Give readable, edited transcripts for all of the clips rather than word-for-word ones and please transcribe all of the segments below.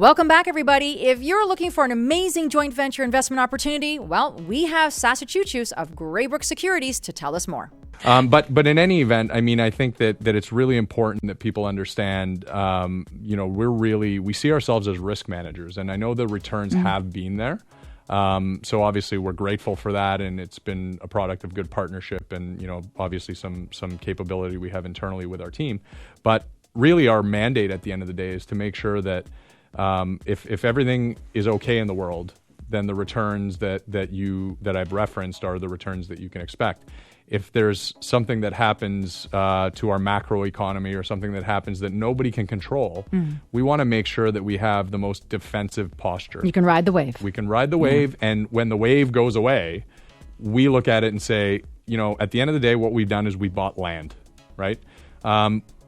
Welcome back, everybody. If you're looking for an amazing joint venture investment opportunity, well, we have Sasha Cucuz of Greybrook Securities to tell us more. But in any event, I mean, I think that it's really important that people understand, we see ourselves as risk managers, and I know the returns have been there. So obviously we're grateful for that, and it's been a product of good partnership and, obviously some capability we have internally with our team. But really our mandate at the end of the day is to make sure that if everything is okay in the world, then the returns that I've referenced are the returns that you can expect. If there's something that happens to our macro economy or something that happens that nobody can control, we want to make sure that we have the most defensive posture. You can ride the wave. We can ride the wave, and when the wave goes away, we look at it and say, at the end of the day, what we've done is we bought land, right?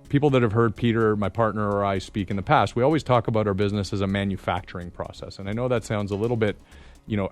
People that have heard Peter, my partner, or I speak in the past, we always talk about our business as a manufacturing process. And I know that sounds a little bit,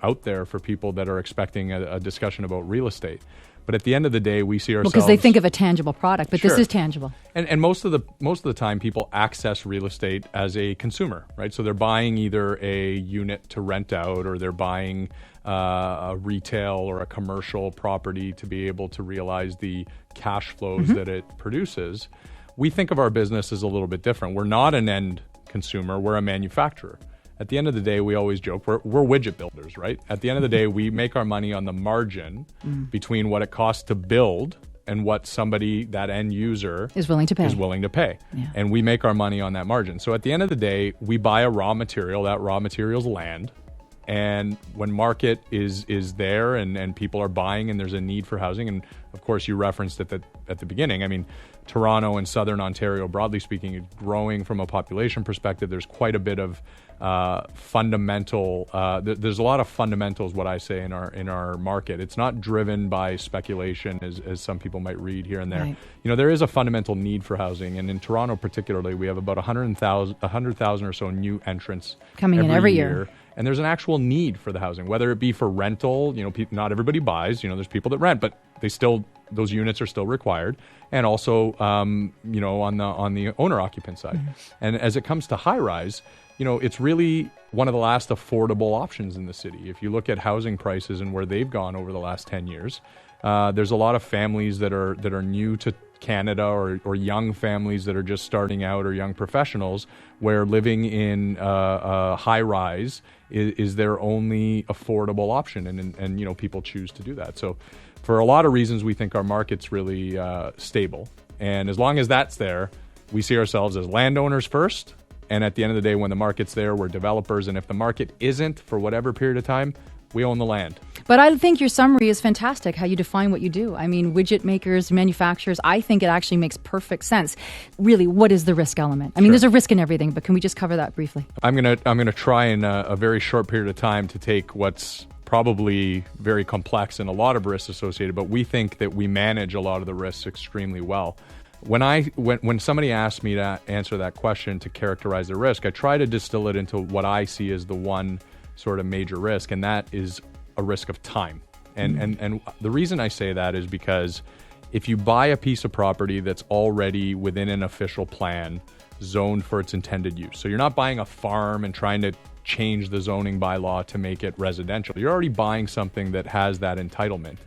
out there for people that are expecting a discussion about real estate. But at the end of the day, we see ourselves... Because they think of a tangible product, but this is tangible. And most of the time, people access real estate as a consumer, right? So they're buying either a unit to rent out, or they're buying a retail or a commercial property to be able to realize the cash flows that it produces. We think of our business as a little bit different. We're not an end consumer, we're a manufacturer. At the end of the day, we always joke, we're widget builders, right? At the end of the day, we make our money on the margin between what it costs to build and what somebody, that end user, is willing to pay. Yeah. And we make our money on that margin. So at the end of the day, we buy a raw material, that raw material is land. And when market is there and people are buying and there's a need for housing, and of course you referenced it at the beginning, I mean, Toronto and Southern Ontario, broadly speaking, is growing from a population perspective. There's quite a bit of fundamental, there's a lot of fundamentals, what I say, in our market. It's not driven by speculation as some people might read here and there. Right. There is a fundamental need for housing. And in Toronto particularly, we have about 100,000 or so new entrants coming in every year. And there's an actual need for the housing, whether it be for rental. Not everybody buys. There's people that rent, but those units are still required, and also on the owner occupant side. And as it comes to high rise, it's really one of the last affordable options in the city. If you look at housing prices and where they've gone over the last 10 years, there's a lot of families that are new to Canada, or young families that are just starting out, or young professionals, where living in a high rise is their only affordable option, and people choose to do that. So for a lot of reasons, we think our market's really stable, and as long as that's there, we see ourselves as landowners first, and at the end of the day, when the market's there, we're developers, and if the market isn't for whatever period of time, we own the land. But I think your summary is fantastic, how you define what you do. I mean, widget makers, manufacturers, I think it actually makes perfect sense. Really, what is the risk element? I mean, there's a risk in everything, but can we just cover that briefly? I'm gonna try in a very short period of time to take what's probably very complex and a lot of risks associated, but we think that we manage a lot of the risks extremely well. When somebody asks me to answer that question, to characterize the risk, I try to distill it into what I see as the one sort of major risk, and that is a risk of time. And the reason I say that is because if you buy a piece of property that's already within an official plan, zoned for its intended use, so you're not buying a farm and trying to change the zoning bylaw to make it residential. You're already buying something that has that entitlement.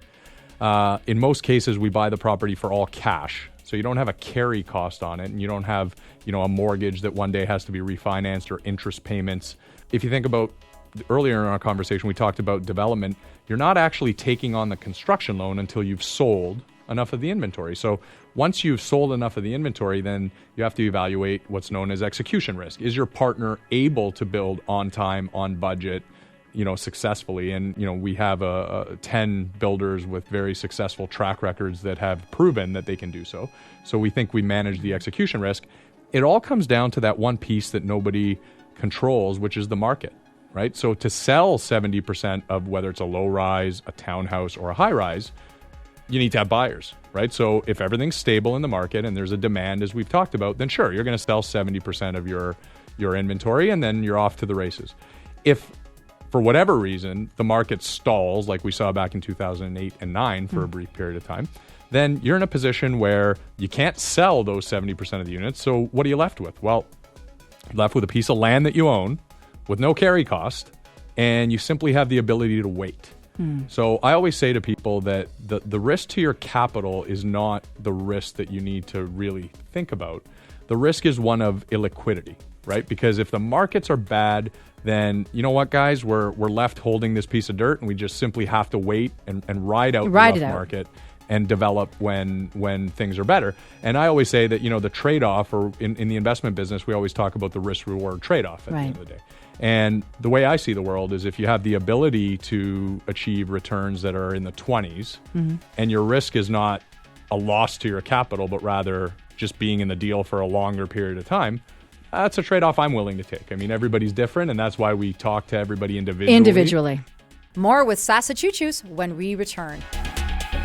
In most cases, we buy the property for all cash, so you don't have a carry cost on it, and you don't have a mortgage that one day has to be refinanced, or interest payments. If you think about earlier in our conversation, we talked about development. You're not actually taking on the construction loan until you've sold enough of the inventory. So once you've sold enough of the inventory, then you have to evaluate what's known as execution risk. Is your partner able to build on time, on budget, successfully? And, we have 10 builders with very successful track records that have proven that they can do so. So we think we manage the execution risk. It all comes down to that one piece that nobody controls, which is the market. Right? So to sell 70% of whether it's a low rise, a townhouse, or a high rise, you need to have buyers, right? So if everything's stable in the market and there's a demand, as we've talked about, then sure, you're going to sell 70% of your inventory, and then you're off to the races. If for whatever reason the market stalls, like we saw back in 2008 and 9 for a brief period of time, then you're in a position where you can't sell those 70% of the units. So what are you left with? Well, you're left with a piece of land that you own, with no carry cost, and you simply have the ability to wait. So I always say to people that the risk to your capital is not the risk that you need to really think about. The risk is one of illiquidity, right? Because if the markets are bad, then you know what, guys, we're left holding this piece of dirt, and we just simply have to wait and ride out the rough market and develop when things are better. And I always say that, you know, the trade-off, or in the investment business, we always talk about the risk-reward trade-off at the end of the day. And the way I see the world is if you have the ability to achieve returns that are in the 20s, and your risk is not a loss to your capital, but rather just being in the deal for a longer period of time, that's a trade-off I'm willing to take. I mean, everybody's different, and that's why we talk to everybody individually. More with Sasha Cucuz when we return.